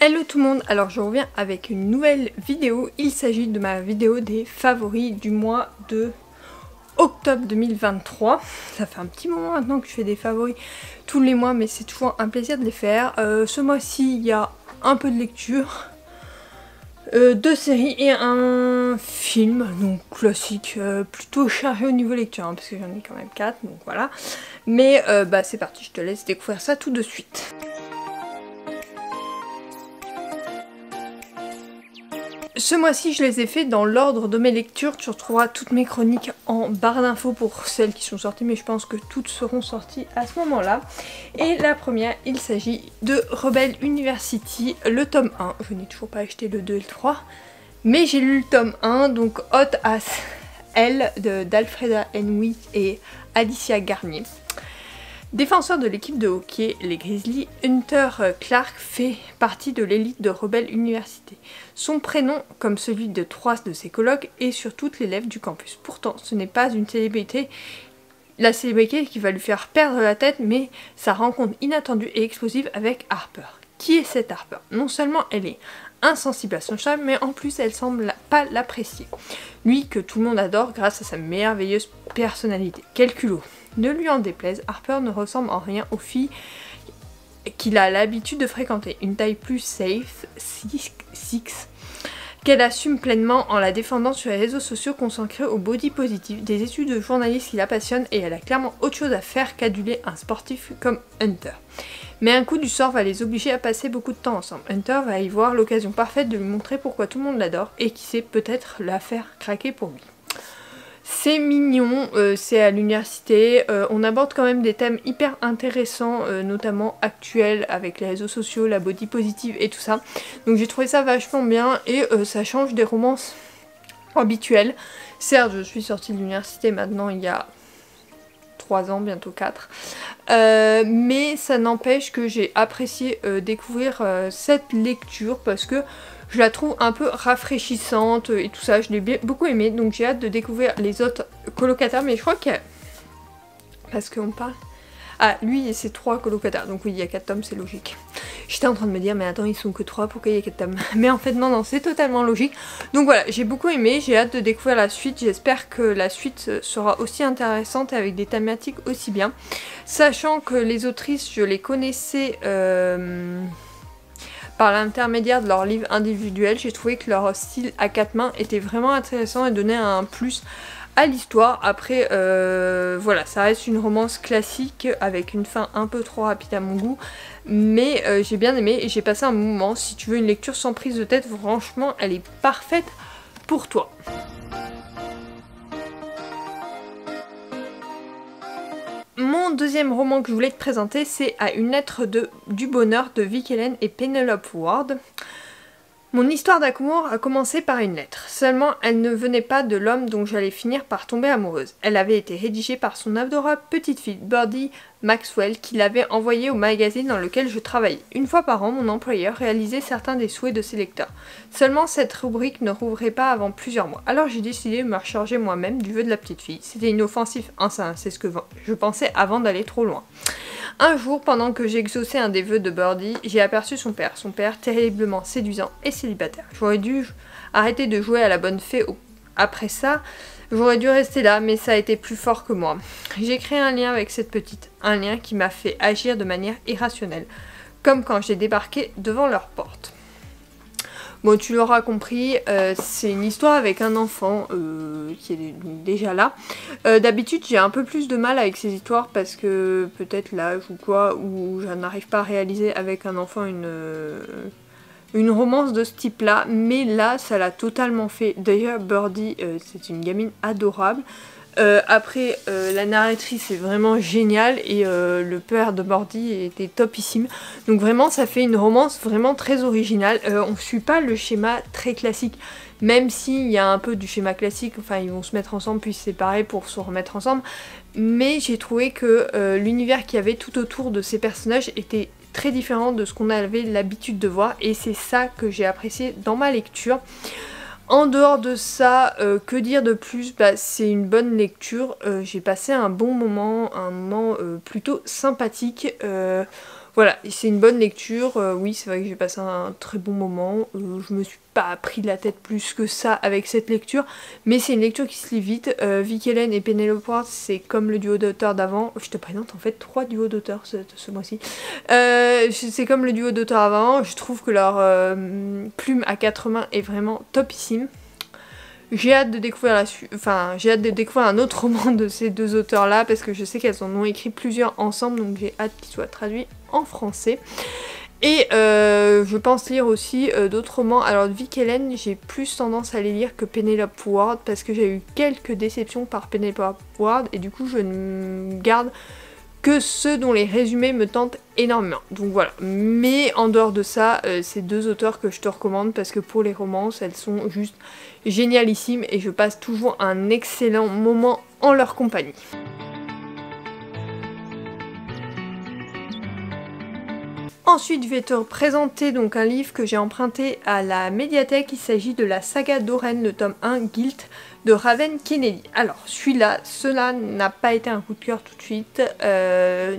Hello tout le monde, alors je reviens avec une nouvelle vidéo. Il s'agit de ma vidéo des favoris du mois de octobre 2023. Ça fait un petit moment maintenant que je fais des favoris tous les mois, mais c'est toujours un plaisir de les faire. Ce mois-ci, il y a un peu de lecture, deux séries et un film, donc classique, plutôt chargé au niveau lecture, hein, parce que j'en ai quand même 4, donc voilà. Mais c'est parti, je te laisse découvrir ça tout de suite. Ce mois-ci, je les ai fait dans l'ordre de mes lectures. Tu retrouveras toutes mes chroniques en barre d'infos pour celles qui sont sorties, mais je pense que toutes seront sorties à ce moment-là. Et la première, il s'agit de Rebel University, le tome 1. Je n'ai toujours pas acheté le 2 et le 3, mais j'ai lu le tome 1, donc Hot as Hell d'Alfreda Henwick et Alicia Garnier. Défenseur de l'équipe de hockey, les Grizzlies, Hunter Clark fait partie de l'élite de Rebel University. Son prénom, comme celui de trois de ses colocs, est sur toutes les lèvres du campus. Pourtant, ce n'est pas une célébrité, la célébrité qui va lui faire perdre la tête, mais sa rencontre inattendue et explosive avec Harper. Qui est cette Harper? Non seulement elle est insensible à son charme, mais en plus elle semble pas l'apprécier. Lui que tout le monde adore grâce à sa merveilleuse personnalité. Quel culot! Ne lui en déplaise, Harper ne ressemble en rien aux filles qu'il a l'habitude de fréquenter. Une taille plus safe, 6, qu'elle assume pleinement en la défendant sur les réseaux sociaux consacrés au body positif, des études de journaliste qui la passionnent, et elle a clairement autre chose à faire qu'aduler un sportif comme Hunter. Mais un coup du sort va les obliger à passer beaucoup de temps ensemble. Hunter va y voir l'occasion parfaite de lui montrer pourquoi tout le monde l'adore et qui sait peut-être la faire craquer pour lui. C'est mignon, c'est à l'université, on aborde quand même des thèmes hyper intéressants, notamment actuels avec les réseaux sociaux, la body positive et tout ça. Donc j'ai trouvé ça vachement bien et ça change des romances habituelles. Certes, je suis sortie de l'université maintenant il y a 3 ans, bientôt 4. Mais ça n'empêche que j'ai apprécié découvrir cette lecture parce que je la trouve un peu rafraîchissante et tout ça, je l'ai beaucoup aimé, donc j'ai hâte de découvrir les autres colocataires, mais je crois qu'il y a... Parce qu'on parle... Ah, lui et ses 3 colocataires, donc oui, il y a 4 tomes, c'est logique. J'étais en train de me dire, mais attends, ils sont que 3, pourquoi il y a 4 tomes? Mais en fait, non, c'est totalement logique. Donc voilà, j'ai beaucoup aimé, j'ai hâte de découvrir la suite, j'espère que la suite sera aussi intéressante et avec des thématiques aussi bien. Sachant que les autrices, je les connaissais... par l'intermédiaire de leurs livres individuels, j'ai trouvé que leur style à 4 mains était vraiment intéressant et donnait un plus à l'histoire. Après, voilà, ça reste une romance classique avec une fin un peu trop rapide à mon goût, mais j'ai bien aimé et j'ai passé un moment. Si tu veux une lecture sans prise de tête, franchement, elle est parfaite pour toi. Mon deuxième roman que je voulais te présenter, c'est À une lettre du bonheur de Vic Hélène et Penelope Ward. Mon histoire d'amour a commencé par une lettre. Seulement, elle ne venait pas de l'homme dont j'allais finir par tomber amoureuse. Elle avait été rédigée par son adorable petite fille, Birdie Maxwell, qui l'avait envoyée au magazine dans lequel je travaillais. Une fois par an, mon employeur réalisait certains des souhaits de ses lecteurs. Seulement, cette rubrique ne rouvrait pas avant plusieurs mois. Alors j'ai décidé de me recharger moi-même du vœu de la petite fille. C'était inoffensif, hein, c'est ce que je pensais avant d'aller trop loin. Un jour, pendant que j'exauçais un des vœux de Birdie, j'ai aperçu son père. Son père, terriblement séduisant et célibataire. J'aurais dû arrêter de jouer à la bonne fée après ça. J'aurais dû rester là, mais ça a été plus fort que moi. J'ai créé un lien avec cette petite. Un lien qui m'a fait agir de manière irrationnelle. Comme quand j'ai débarqué devant leur porte. Bon, tu l'auras compris, c'est une histoire avec un enfant qui est déjà là. D'habitude, j'ai un peu plus de mal avec ces histoires parce que peut-être l'âge ou quoi, ou je n'arrive pas à réaliser avec un enfant une romance de ce type-là. Mais là, ça l'a totalement fait. D'ailleurs, Birdie, c'est une gamine adorable. Après, la narratrice est vraiment géniale et le père de Birdie était topissime. Donc vraiment, ça fait une romance vraiment très originale. On ne suit pas le schéma très classique, même s'il y a un peu du schéma classique. Enfin, ils vont se mettre ensemble puis se séparer pour se remettre ensemble. Mais j'ai trouvé que l'univers qu'il y avait tout autour de ces personnages était très différent de ce qu'on avait l'habitude de voir. Et c'est ça que j'ai apprécié dans ma lecture. En dehors de ça, que dire de plus? C'est une bonne lecture, j'ai passé un bon moment, un moment plutôt sympathique. voilà, c'est une bonne lecture. Oui, c'est vrai que j'ai passé un très bon moment. Je me suis pas pris la tête plus que ça avec cette lecture, mais c'est une lecture qui se lit vite. Vicky Ellen et Penelope Ward, c'est comme le duo d'auteurs d'avant. Je te présente en fait 3 duos d'auteurs ce mois-ci. C'est comme le duo d'auteurs avant. Je trouve que leur plume à 4 mains est vraiment topissime. J'ai hâte de découvrir j'ai hâte de découvrir un autre roman de ces 2 auteurs-là parce que je sais qu'elles en ont écrit plusieurs ensemble, donc j'ai hâte qu'ils soient traduits en français. Et je pense lire aussi d'autres romans. Alors Vicky Ellen, j'ai plus tendance à les lire que Penelope Ward parce que j'ai eu quelques déceptions par Penelope Ward et du coup je ne garde que ceux dont les résumés me tentent énormément. Donc voilà, mais en dehors de ça, c'est 2 auteurs que je te recommande parce que pour les romances, elles sont juste génialissimes et je passe toujours un excellent moment en leur compagnie. Ensuite, je vais te présenter donc un livre que j'ai emprunté à la médiathèque. Il s'agit de la saga d'Oren, le tome 1, Guilt, de Raven Kennedy. Alors, celui-là, cela n'a pas été un coup de cœur tout de suite,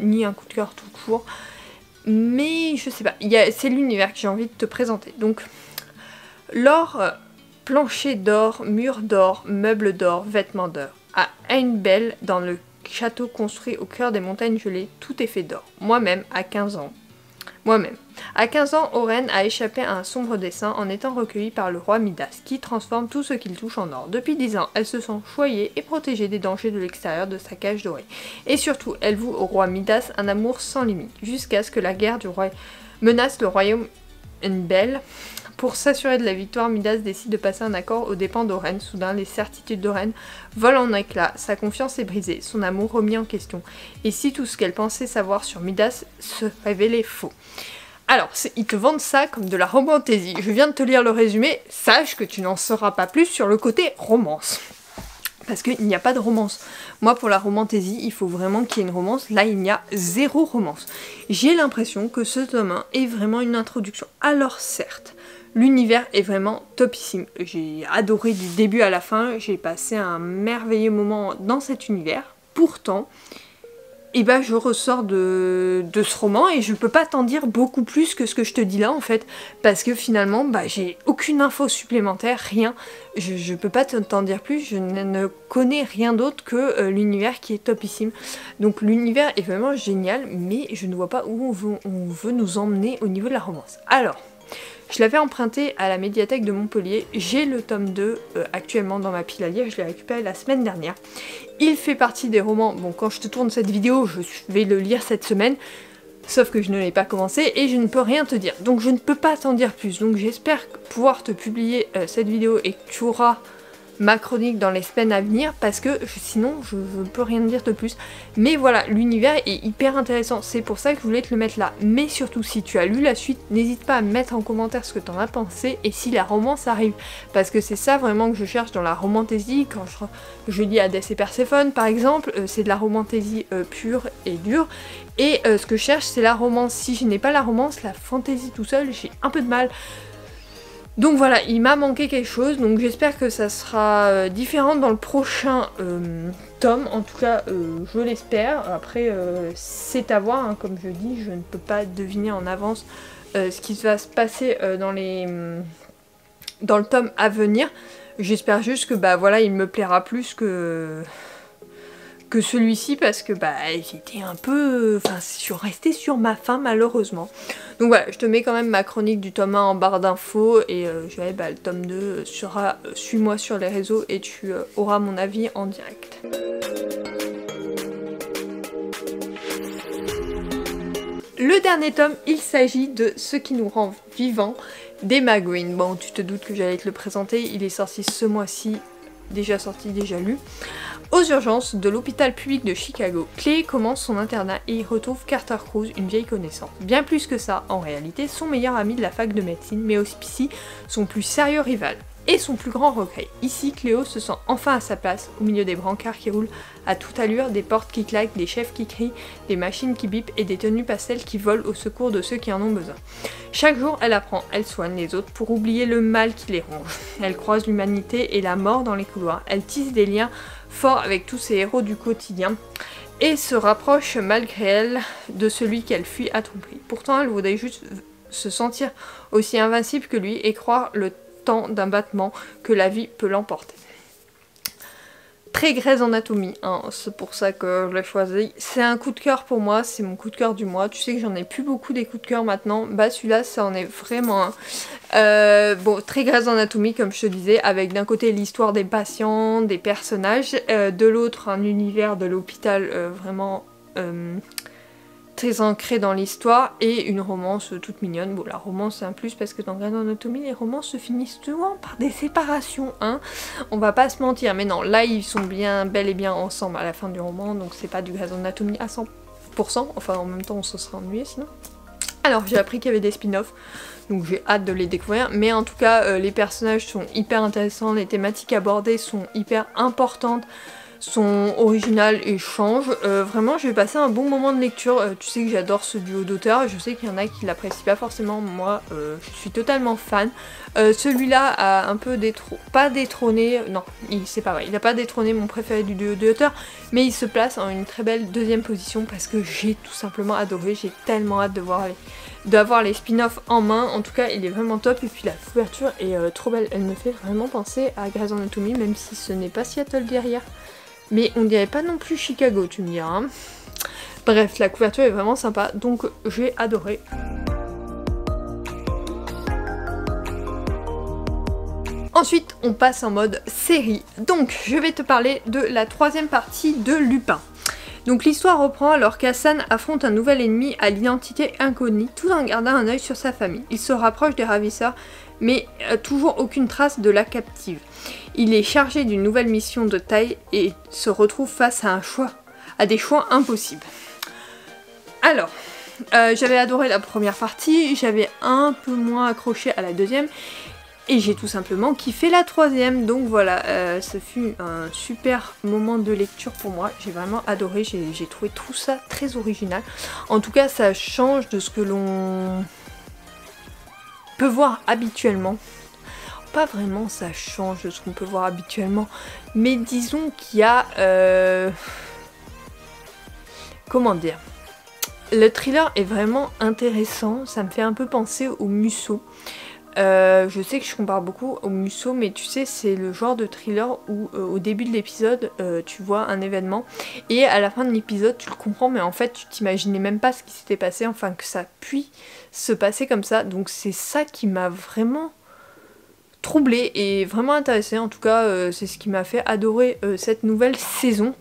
ni un coup de cœur tout court, mais je sais pas, c'est l'univers que j'ai envie de te présenter. Donc, l'or, plancher d'or, mur d'or, meubles d'or, vêtements d'or. À Ainbel, dans le château construit au cœur des montagnes gelées, tout est fait d'or. Moi-même, à 15 ans, À 15 ans, Oren a échappé à un sombre dessein en étant recueillie par le roi Midas, qui transforme tout ce qu'il touche en or. Depuis 10 ans, elle se sent choyée et protégée des dangers de l'extérieur de sa cage dorée. Et surtout, elle voue au roi Midas un amour sans limite, jusqu'à ce que la guerre du roi menace le royaume Ainbel. Pour s'assurer de la victoire, Midas décide de passer un accord aux dépens d'Oren. Soudain, les certitudes d'Oren volent en éclats, sa confiance est brisée, son amour remis en question. Et si tout ce qu'elle pensait savoir sur Midas se révélait faux? Alors, ils te vendent ça comme de la romantaisie. Je viens de te lire le résumé, sache que tu n'en sauras pas plus sur le côté romance. Parce qu'il n'y a pas de romance. Moi, pour la romantaisie, il faut vraiment qu'il y ait une romance. Là, il n'y a 0 romance. J'ai l'impression que ce tome 1 est vraiment une introduction. Alors certes, l'univers est vraiment topissime. J'ai adoré du début à la fin. J'ai passé un merveilleux moment dans cet univers. Pourtant, et ben je ressors de ce roman et je peux pas t'en dire beaucoup plus que ce que je te dis là en fait, parce que finalement j'ai aucune info supplémentaire, rien, je peux pas t'en dire plus, je ne connais rien d'autre que l'univers qui est topissime. Donc l'univers est vraiment génial, mais je ne vois pas où on veut nous emmener au niveau de la romance. Alors, je l'avais emprunté à la médiathèque de Montpellier, j'ai le tome 2 actuellement dans ma pile à lire, je l'ai récupéré la semaine dernière. Il fait partie des romans, bon quand je te tourne cette vidéo, je vais le lire cette semaine, sauf que je ne l'ai pas commencé et je ne peux rien te dire, donc je ne peux pas t'en dire plus. Donc j'espère pouvoir te publier cette vidéo et que tu auras ma chronique dans les semaines à venir, parce que sinon je ne peux rien dire de plus. Mais voilà, l'univers est hyper intéressant, c'est pour ça que je voulais te le mettre là. Mais surtout, si tu as lu la suite, n'hésite pas à me mettre en commentaire ce que tu en as pensé et si la romance arrive, parce que c'est ça vraiment que je cherche dans la romantaisie. Quand je lis Hadès et Perséphone par exemple, c'est de la romantaisie pure et dure, et ce que je cherche c'est la romance. Si je n'ai pas la romance, la fantaisie tout seul, j'ai un peu de mal. Donc voilà, il m'a manqué quelque chose, donc j'espère que ça sera différent dans le prochain tome, en tout cas je l'espère. Après c'est à voir, hein, comme je dis, je ne peux pas deviner en avance ce qui va se passer dans le tome à venir. J'espère juste que voilà, il me plaira plus que celui-ci, parce que j'étais un peu... Enfin, je suis restée sur ma faim malheureusement. Donc voilà, je te mets quand même ma chronique du tome 1 en barre d'infos, et le tome 2 sera... Suis-moi sur les réseaux et tu auras mon avis en direct. Le dernier tome, il s'agit de Ce qui nous rend vivants d'Emma Green. Bon, tu te doutes que j'allais te le présenter, il est sorti ce mois-ci, déjà sorti, déjà lu. Aux urgences de l'hôpital public de Chicago, Clay commence son internat et y retrouve Carter Cruz, une vieille connaissance. Bien plus que ça, en réalité, son meilleur ami de la fac de médecine, mais aussi son plus sérieux rival. Et son plus grand regret. Ici, Cléo se sent enfin à sa place, au milieu des brancards qui roulent à toute allure, des portes qui claquent, des chefs qui crient, des machines qui bipent et des tenues pastels qui volent au secours de ceux qui en ont besoin. Chaque jour, elle apprend, elle soigne les autres pour oublier le mal qui les ronge. Elle croise l'humanité et la mort dans les couloirs, elle tisse des liens forts avec tous ces héros du quotidien. et se rapproche malgré elle de celui qu'elle fuit à tout prix. Pourtant elle voudrait juste se sentir aussi invincible que lui et croire le temps d'un battement que la vie peut l'emporter. Très Grey's Anatomy, hein, c'est pour ça que je l'ai choisi. C'est un coup de cœur pour moi, c'est mon coup de cœur du mois. Tu sais que j'en ai plus beaucoup des coups de cœur maintenant. Bah celui-là, ça en est vraiment un. Bon, très Grey's Anatomy, comme je te disais, avec d'un côté l'histoire des patients, des personnages, de l'autre un univers de l'hôpital vraiment très ancré dans l'histoire et une romance toute mignonne. Bon, la romance c'est un plus parce que dans Grey's Anatomy les romances se finissent souvent par des séparations, hein. On va pas se mentir, mais non, là ils sont bien, bel et bien ensemble à la fin du roman, donc c'est pas du Grey's Anatomy à 100%, enfin en même temps on se serait ennuyé sinon. Alors j'ai appris qu'il y avait des spin-offs, donc j'ai hâte de les découvrir, mais en tout cas les personnages sont hyper intéressants, les thématiques abordées sont hyper importantes, sont originales et changent. Vraiment je vais passer un bon moment de lecture. Tu sais que j'adore ce duo d'auteurs, je sais qu'il y en a qui l'apprécient pas forcément, moi je suis totalement fan. Celui-là a un peu pas détrôné, non c'est pas vrai, il a pas détrôné mon préféré du duo d'auteurs, mais il se place en une très belle deuxième position parce que j'ai tout simplement adoré, j'ai tellement hâte d'avoir les spin-offs en main. En tout cas il est vraiment top et puis la couverture est trop belle, elle me fait vraiment penser à Grey's Anatomy même si ce n'est pas Seattle derrière. Mais on dirait pas non plus Chicago, tu me diras. Hein. Bref, la couverture est vraiment sympa, donc j'ai adoré. Ensuite, on passe en mode série. Donc, je vais te parler de la troisième partie de Lupin. Donc l'histoire reprend alors qu'Hassan affronte un nouvel ennemi à l'identité inconnue tout en gardant un œil sur sa famille. Il se rapproche des ravisseurs mais toujours aucune trace de la captive. Il est chargé d'une nouvelle mission de taille et se retrouve face à des choix impossibles. Alors, j'avais adoré la première partie, j'avais un peu moins accroché à la deuxième et j'ai tout simplement kiffé la troisième. Donc voilà, ce fut un super moment de lecture pour moi, j'ai vraiment adoré, j'ai trouvé tout ça très original. En tout cas ça change de ce que l'on peut voir habituellement. Pas vraiment ça change de ce qu'on peut voir habituellement, mais disons qu'il y a comment dire, le thriller est vraiment intéressant, ça me fait un peu penser au Musso. Je sais que je compare beaucoup au Musso, mais tu sais c'est le genre de thriller où au début de l'épisode tu vois un événement et à la fin de l'épisode tu le comprends, mais en fait tu t'imaginais même pas ce qui s'était passé, enfin que ça puisse se passer comme ça. Donc c'est ça qui m'a vraiment troublée et vraiment intéressée. En tout cas c'est ce qui m'a fait adorer cette nouvelle saison.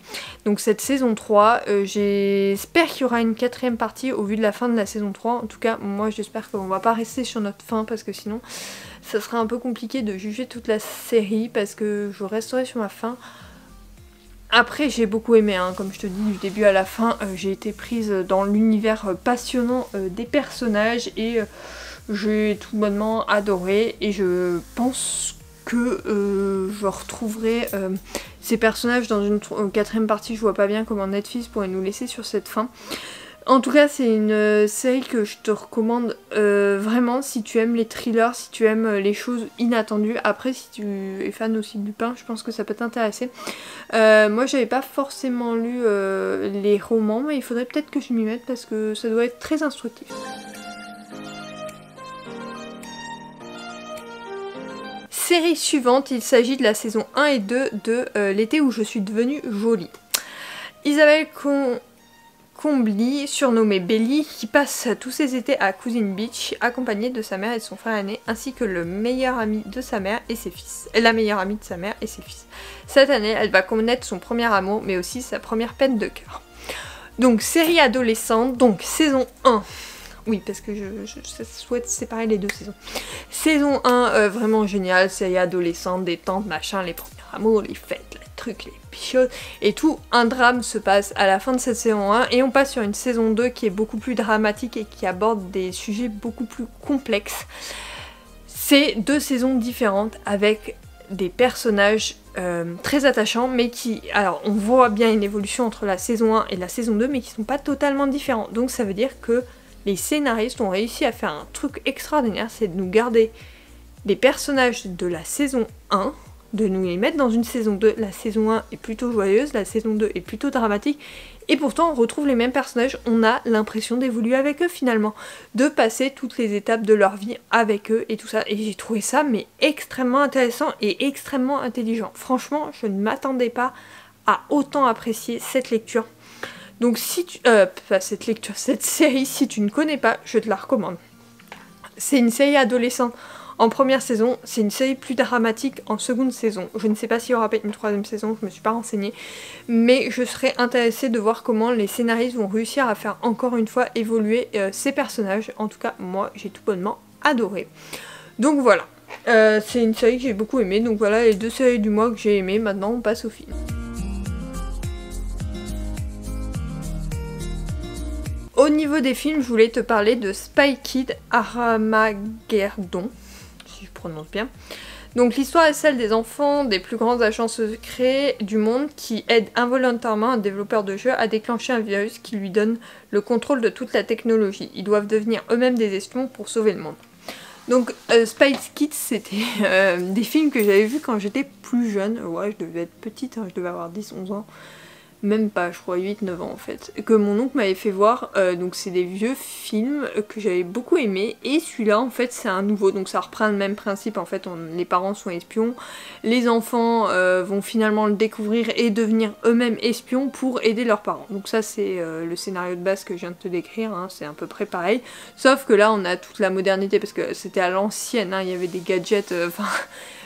Donc cette saison 3, j'espère qu'il y aura une quatrième partie au vu de la fin de la saison 3. En tout cas moi j'espère qu'on va pas rester sur notre fin parce que sinon ça sera un peu compliqué de juger toute la série parce que je resterai sur ma fin. Après j'ai beaucoup aimé, hein, comme je te dis du début à la fin, j'ai été prise dans l'univers passionnant des personnages et j'ai tout bonnement adoré et je pense que je retrouverai ces personnages dans une quatrième partie. Je vois pas bien comment Netflix pourrait nous laisser sur cette fin. En tout cas c'est une série que je te recommande vraiment si tu aimes les thrillers, si tu aimes les choses inattendues. Après si tu es fan aussi de Lupin, je pense que ça peut t'intéresser. Moi j'avais pas forcément lu les romans, mais il faudrait peut-être que je m'y mette parce que ça doit être très instructif. Série suivante, il s'agit de la saison 1 et 2 de L'été où je suis devenue jolie. Isabelle Combly, surnommée Belly, qui passe tous ses étés à Cousine Beach, accompagnée de sa mère et de son frère aîné, ainsi que le meilleur ami de sa mère et ses fils. La meilleure amie de sa mère et ses fils. Cette année, elle va connaître son premier amour, mais aussi sa première peine de cœur. Donc, série adolescente, donc saison 1. Oui, parce que je souhaite séparer les deux saisons. Saison 1, vraiment géniale, série adolescente, détente, machin, les premiers amours, les fêtes, les trucs, les pichotes, et tout. Un drame se passe à la fin de cette saison 1, et on passe sur une saison 2 qui est beaucoup plus dramatique et qui aborde des sujets beaucoup plus complexes. C'est deux saisons différentes avec des personnages très attachants, mais qui... Alors, on voit bien une évolution entre la saison 1 et la saison 2, mais qui sont pas totalement différents. Donc ça veut dire que les scénaristes ont réussi à faire un truc extraordinaire, c'est de nous garder des personnages de la saison 1 de nous les mettre dans une saison 2. La saison 1 est plutôt joyeuse, la saison 2 est plutôt dramatique, et pourtant on retrouve les mêmes personnages, on a l'impression d'évoluer avec eux finalement, de passer toutes les étapes de leur vie avec eux et tout ça, et j'ai trouvé ça mais extrêmement intéressant et extrêmement intelligent. Franchement, je ne m'attendais pas à autant apprécier cette lecture. Donc si tu... pas cette lecture, cette série, si tu ne connais pas, je te la recommande. C'est une série adolescente en première saison, c'est une série plus dramatique en seconde saison. Je ne sais pas s'il y aura peut-être une troisième saison, je me suis pas renseignée. Mais je serais intéressée de voir comment les scénaristes vont réussir à faire encore une fois évoluer ces personnages. En tout cas, moi, j'ai tout bonnement adoré. Donc voilà, c'est une série que j'ai beaucoup aimée. Donc voilà les 2 séries du mois que j'ai aimées. Maintenant, on passe au film. Au niveau des films, je voulais te parler de Spy Kids Armageddon, si je prononce bien. Donc l'histoire est celle des enfants des plus grands agents secrets du monde qui aident involontairement un développeur de jeu à déclencher un virus qui lui donne le contrôle de toute la technologie. Ils doivent devenir eux-mêmes des espions pour sauver le monde. Donc Spy Kids, c'était des films que j'avais vus quand j'étais plus jeune. Ouais, je devais être petite, hein, je devais avoir 10-11 ans. Même pas, je crois 8-9 ans en fait, que mon oncle m'avait fait voir. Donc c'est des vieux films que j'avais beaucoup aimé, et celui-là en fait c'est un nouveau, donc ça reprend le même principe. En fait les parents sont espions, les enfants vont finalement le découvrir et devenir eux-mêmes espions pour aider leurs parents. Donc ça c'est le scénario de base que je viens de te décrire, hein, c'est à peu près pareil, sauf que là on a toute la modernité parce que c'était à l'ancienne, hein, il y avait des gadgets, enfin...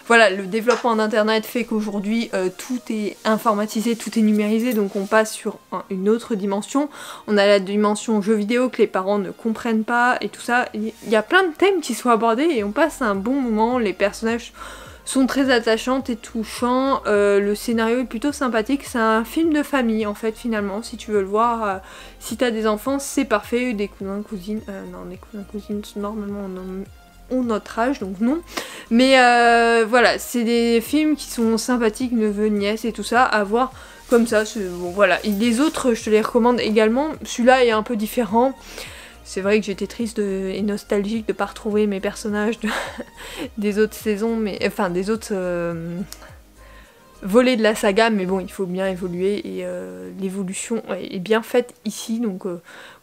Voilà, le développement d'internet fait qu'aujourd'hui tout est informatisé, tout est numérisé, donc on passe sur une autre dimension. On a la dimension jeux vidéo que les parents ne comprennent pas et tout ça. Il y a plein de thèmes qui sont abordés et on passe un bon moment. Les personnages sont très attachants et touchants. Le scénario est plutôt sympathique. C'est un film de famille en fait finalement, si tu veux le voir. Si t'as des enfants, c'est parfait. Des cousins, cousines... non, des cousins, cousines, normalement ont notre âge, donc non. Mais voilà, c'est des films qui sont sympathiques, neveux, nièces et tout ça, à voir comme ça. Bon, voilà. Et les autres, je te les recommande également. Celui-là est un peu différent. C'est vrai que j'étais triste et nostalgique de ne pas retrouver mes personnages des autres saisons, mais enfin des autres volets de la saga, mais bon, il faut bien évoluer et l'évolution est bien faite ici, donc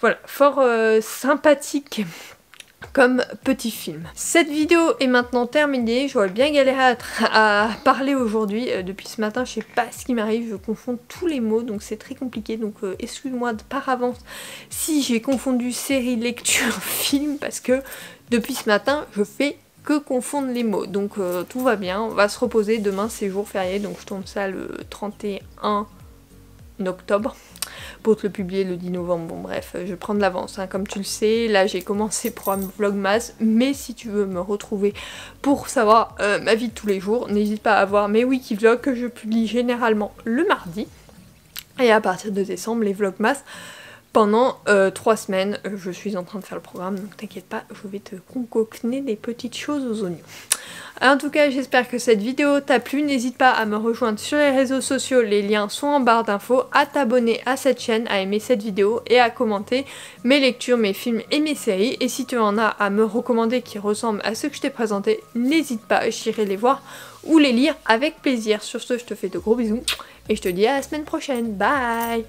voilà, fort sympathique comme petit film. Cette vidéo est maintenant terminée, j'aurais bien galéré à parler aujourd'hui, depuis ce matin je sais pas ce qui m'arrive, je confonds tous les mots donc c'est très compliqué, donc excuse-moi par avance si j'ai confondu série, lecture, film, parce que depuis ce matin je fais que confondre les mots, donc tout va bien, on va se reposer, demain c'est jour férié donc je tourne ça le 31 octobre. Pour te le publier le 10 novembre, bon bref, je prends de l'avance, hein, comme tu le sais, là j'ai commencé pour un vlogmas, mais si tu veux me retrouver pour savoir ma vie de tous les jours, n'hésite pas à voir mes wikivlogs que je publie généralement le mardi, et à partir de décembre les vlogmas pendant 3 semaines, je suis en train de faire le programme, donc t'inquiète pas, je vais te concocter des petites choses aux oignons. En tout cas, j'espère que cette vidéo t'a plu. N'hésite pas à me rejoindre sur les réseaux sociaux, les liens sont en barre d'infos, à t'abonner à cette chaîne, à aimer cette vidéo et à commenter mes lectures, mes films et mes séries. Et si tu en as à me recommander qui ressemblent à ceux que je t'ai présentés, n'hésite pas, j'irai les voir ou les lire avec plaisir. Sur ce, je te fais de gros bisous et je te dis à la semaine prochaine. Bye!